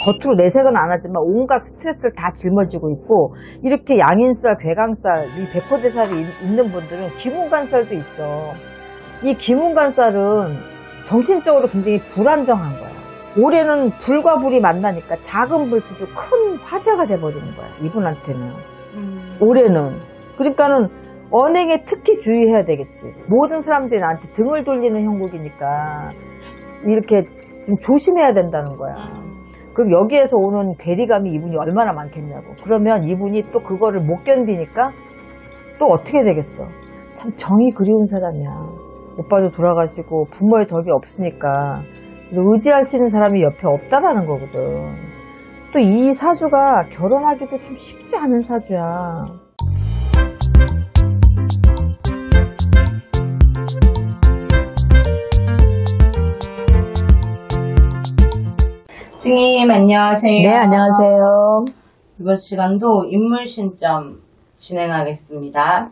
겉으로 내색은 안 하지만 온갖 스트레스를 다 짊어지고 있고, 이렇게 양인살, 괴강살, 이 백호대살이 있는 분들은 귀문관살도 있어. 이 귀문관살은 정신적으로 굉장히 불안정한 거야. 올해는 불과 불이 만나니까 작은 불씨도 큰 화재가 돼버리는 거야, 이분한테는. 올해는. 그러니까는 언행에 특히 주의해야 되겠지. 모든 사람들이 나한테 등을 돌리는 형국이니까 이렇게 좀 조심해야 된다는 거야. 그럼 여기에서 오는 괴리감이 이분이 얼마나 많겠냐고. 그러면 이분이 또 그거를 못 견디니까 또 어떻게 되겠어. 참 정이 그리운 사람이야. 오빠도 돌아가시고 부모의 덕이 없으니까 의지할 수 있는 사람이 옆에 없다라는 거거든. 또 이 사주가 결혼하기도 좀 쉽지 않은 사주야. 스님 안녕하세요. 네, 안녕하세요. 이번 시간도 인물신점 진행하겠습니다.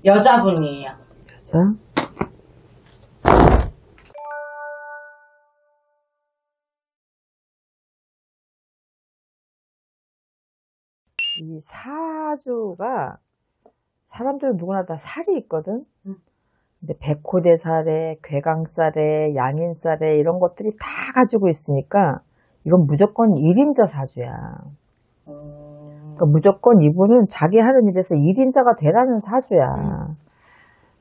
여자분이에요. 자, 이 사주가 사람들은 누구나 다 살이 있거든. 근데 백호대살에, 괴강살에, 양인살에 이런 것들이 다 가지고 있으니까 이건 무조건 1인자 사주야. 그러니까 무조건 이분은 자기 하는 일에서 1인자가 되라는 사주야.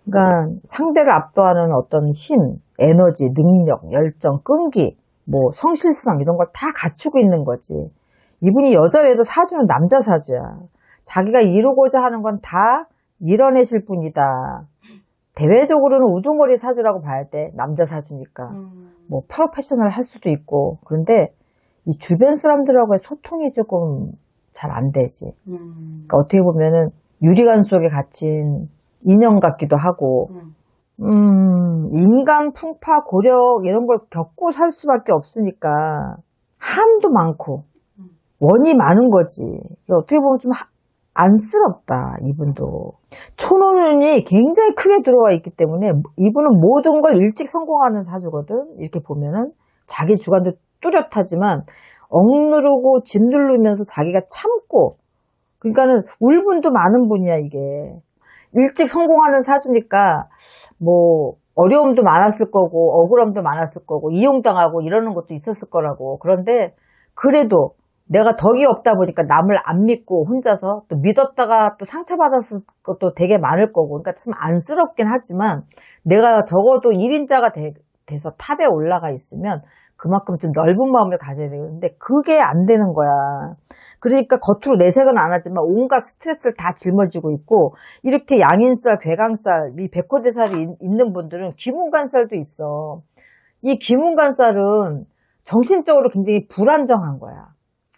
그러니까 상대를 압도하는 어떤 힘, 에너지, 능력, 열정, 끈기, 뭐 성실성 이런 걸 다 갖추고 있는 거지. 이분이 여자라도 사주는 남자 사주야. 자기가 이루고자 하는 건 다 이뤄내실 분이다. 대외적으로는 우두머리 사주라고 봐야 돼. 남자 사주니까. 뭐 프로페셔널 할 수도 있고. 그런데 이 주변 사람들하고의 소통이 조금 잘 안 되지. 그러니까 어떻게 보면은 유리관 속에 갇힌 인형 같기도 하고, 인간 풍파, 고력 이런 걸 겪고 살 수밖에 없으니까 한도 많고 원이 많은 거지. 어떻게 보면 좀 안쓰럽다, 이분도. 초노운이 굉장히 크게 들어와 있기 때문에 이분은 모든 걸 일찍 성공하는 사주거든. 이렇게 보면은 자기 주관도 뚜렷하지만 억누르고 짓누르면서 자기가 참고, 그러니까는 울분도 많은 분이야, 이게. 일찍 성공하는 사주니까 뭐 어려움도 많았을 거고 억울함도 많았을 거고 이용당하고 이러는 것도 있었을 거라고. 그런데 그래도 내가 덕이 없다 보니까 남을 안 믿고 혼자서 또 믿었다가 또 상처받았을 것도 되게 많을 거고. 그러니까 참 안쓰럽긴 하지만 내가 적어도 1인자가 돼서 탑에 올라가 있으면 그만큼 좀 넓은 마음을 가져야 되는데 그게 안 되는 거야. 그러니까 겉으로 내색은 안 하지만 온갖 스트레스를 다 짊어지고 있고, 이렇게 양인살, 괴강살, 이 백호대살이 있는 분들은 귀문관살도 있어. 이 귀문관살은 정신적으로 굉장히 불안정한 거야.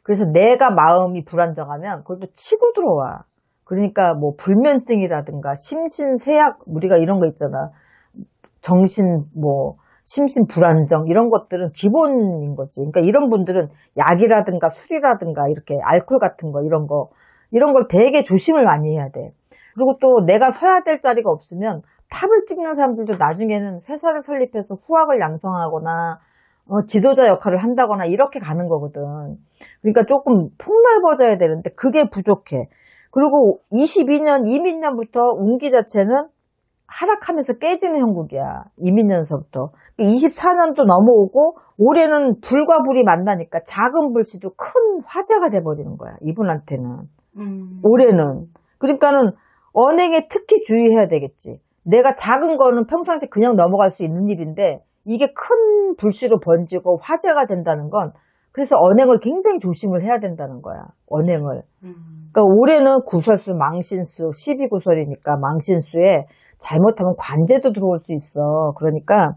그래서 내가 마음이 불안정하면 그걸 또 치고 들어와. 그러니까 뭐 불면증이라든가 심신쇠약, 우리가 이런 거 있잖아. 정신 뭐 심신 불안정 이런 것들은 기본인 거지. 그러니까 이런 분들은 약이라든가 술이라든가 이렇게 알코올 같은 거 이런 걸 되게 조심을 많이 해야 돼. 그리고 또 내가 서야 될 자리가 없으면 탑을 찍는 사람들도 나중에는 회사를 설립해서 후학을 양성하거나 지도자 역할을 한다거나 이렇게 가는 거거든. 그러니까 조금 폭넓어져야 되는데 그게 부족해. 그리고 22년 이민년부터 운기 자체는 하락하면서 깨지는 형국이야. 이민년서부터. 24년도 넘어오고 올해는 불과 불이 만나니까 작은 불씨도 큰 화재가 돼버리는 거야, 이분한테는. 올해는. 그러니까는 언행에 특히 주의해야 되겠지. 내가 작은 거는 평상시 그냥 넘어갈 수 있는 일인데 이게 큰 불씨로 번지고 화재가 된다는 건, 그래서 언행을 굉장히 조심을 해야 된다는 거야. 언행을. 그러니까 올해는 구설수, 망신수, 12구설이니까 망신수에 잘못하면 관제도 들어올 수 있어. 그러니까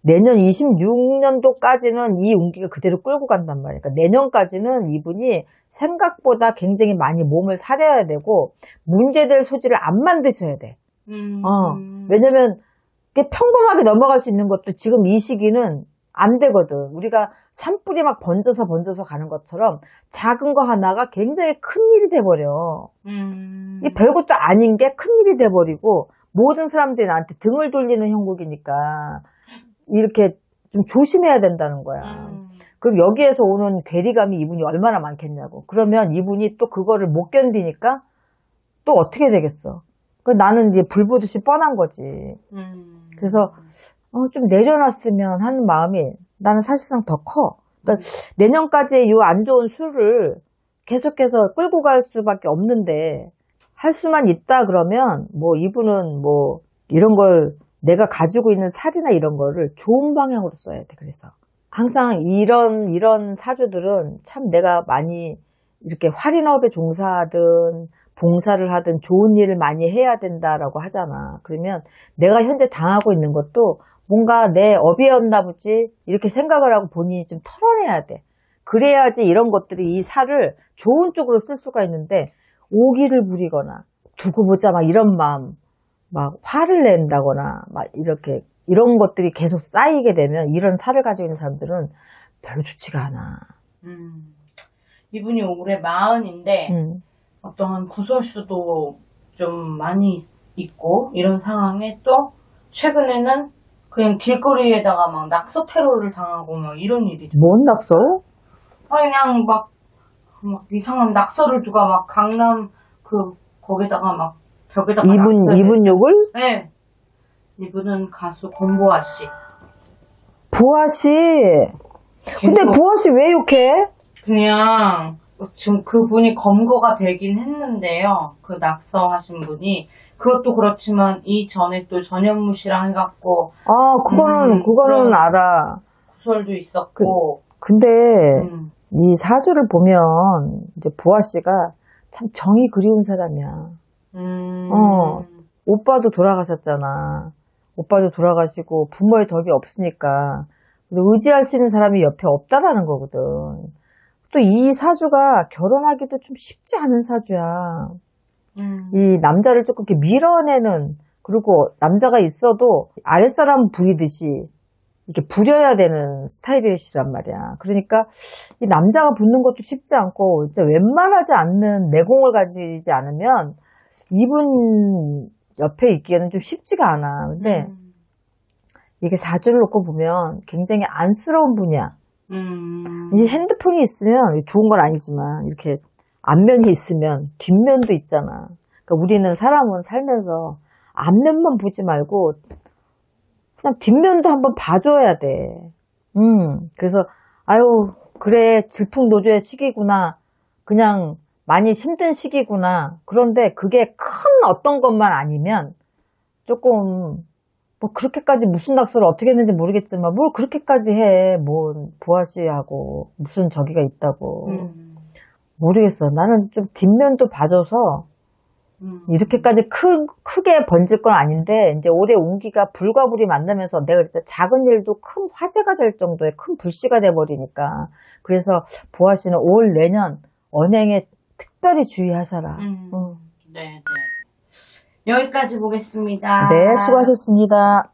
내년 26년도까지는 이 운기가 그대로 끌고 간단 말이야. 그러니까 내년까지는 이분이 생각보다 굉장히 많이 몸을 사려야 되고 문제될 소지를 안 만드셔야 돼. 왜냐면 평범하게 넘어갈 수 있는 것도 지금 이 시기는 안 되거든. 우리가 산불이 막 번져서 가는 것처럼 작은 거 하나가 굉장히 큰 일이 돼버려. 이 별것도 아닌 게 큰 일이 돼버리고 모든 사람들이 나한테 등을 돌리는 형국이니까 이렇게 좀 조심해야 된다는 거야. 그럼 여기에서 오는 괴리감이 이분이 얼마나 많겠냐고. 그러면 이분이 또 그거를 못 견디니까 또 어떻게 되겠어. 나는 이제 불 보듯이 뻔한 거지. 그래서 좀 내려놨으면 하는 마음이 나는 사실상 더 커. 그러니까 내년까지 이 안 좋은 술을 계속해서 끌고 갈 수밖에 없는데 할 수만 있다 그러면 뭐 이분은 뭐 이런 걸 내가 가지고 있는 살이나 이런 거를 좋은 방향으로 써야 돼. 그래서 항상 이런 사주들은 참 내가 많이 이렇게 활인업에 종사하든 봉사를 하든 좋은 일을 많이 해야 된다라고 하잖아. 그러면 내가 현재 당하고 있는 것도 뭔가 내 업이었나 보지 이렇게 생각을 하고 본인이 좀 털어내야 돼. 그래야지 이런 것들이 이 살을 좋은 쪽으로 쓸 수가 있는데 오기를 부리거나 두고 보자 막 이런 마음 막 화를 낸다거나 막 이렇게 이런 것들이 계속 쌓이게 되면 이런 살을 가지고 있는 사람들은 별로 좋지가 않아. 이분이 올해 40인데 어떠한 구설수도 좀 많이 있고 이런 상황에 또 최근에는 그냥 길거리에다가 막 낙서 테러를 당하고 막 이런 일이 좀. 뭔 낙서? 그냥 막 이상한 낙서를 누가 막 강남 거기다가 막 벽에다가 이분 욕을? 네. 이분은 가수 권보아 씨. 보아 씨. 근데 보아 씨 왜 욕해? 그냥 지금 그분이 검거가 되긴 했는데요. 그 낙서하신 분이 그것도 그렇지만 이전에 또 전현무 씨랑 해갖고 그거는 알아. 구설도 있었고. 근데 이 사주를 보면 이제 보아 씨가 참 정이 그리운 사람이야. 오빠도 돌아가셨잖아. 오빠도 돌아가시고 부모의 덕이 없으니까 의지할 수 있는 사람이 옆에 없다라는 거거든. 또 이 사주가 결혼하기도 좀 쉽지 않은 사주야. 이 남자를 조금 이렇게 밀어내는, 그리고 남자가 있어도 아랫사람 부리듯이 이렇게 부려야 되는 스타일이시란 말이야. 그러니까 이 남자가 붙는 것도 쉽지 않고 진짜 웬만하지 않는 내공을 가지지 않으면 이분 옆에 있기에는 좀 쉽지가 않아. 근데 이게 사주를 놓고 보면 굉장히 안쓰러운 분이야. 이 핸드폰이 있으면 좋은 건 아니지만 이렇게 앞면이 있으면 뒷면도 있잖아. 그러니까 우리는 사람은 살면서 앞면만 보지 말고 그냥 뒷면도 한번 봐줘야 돼. 그래서 아유 그래 질풍노도의 시기구나. 그냥 많이 힘든 시기구나. 그런데 그게 큰 어떤 것만 아니면 조금 뭐 그렇게까지 무슨 낙서를 어떻게 했는지 모르겠지만 뭘 그렇게까지 해. 뭐 보아 씨하고 무슨 저기가 있다고. 모르겠어. 나는 좀 뒷면도 봐줘서 이렇게까지 크게 번질 건 아닌데 이제 올해 운기가 불과 불이 만나면서 내가 그랬잖아. 작은 일도 큰 화제가 될 정도의 큰 불씨가 돼버리니까. 그래서 보아 씨는 올 내년 언행에 특별히 주의하셔라. 네. 여기까지 보겠습니다. 네, 수고하셨습니다.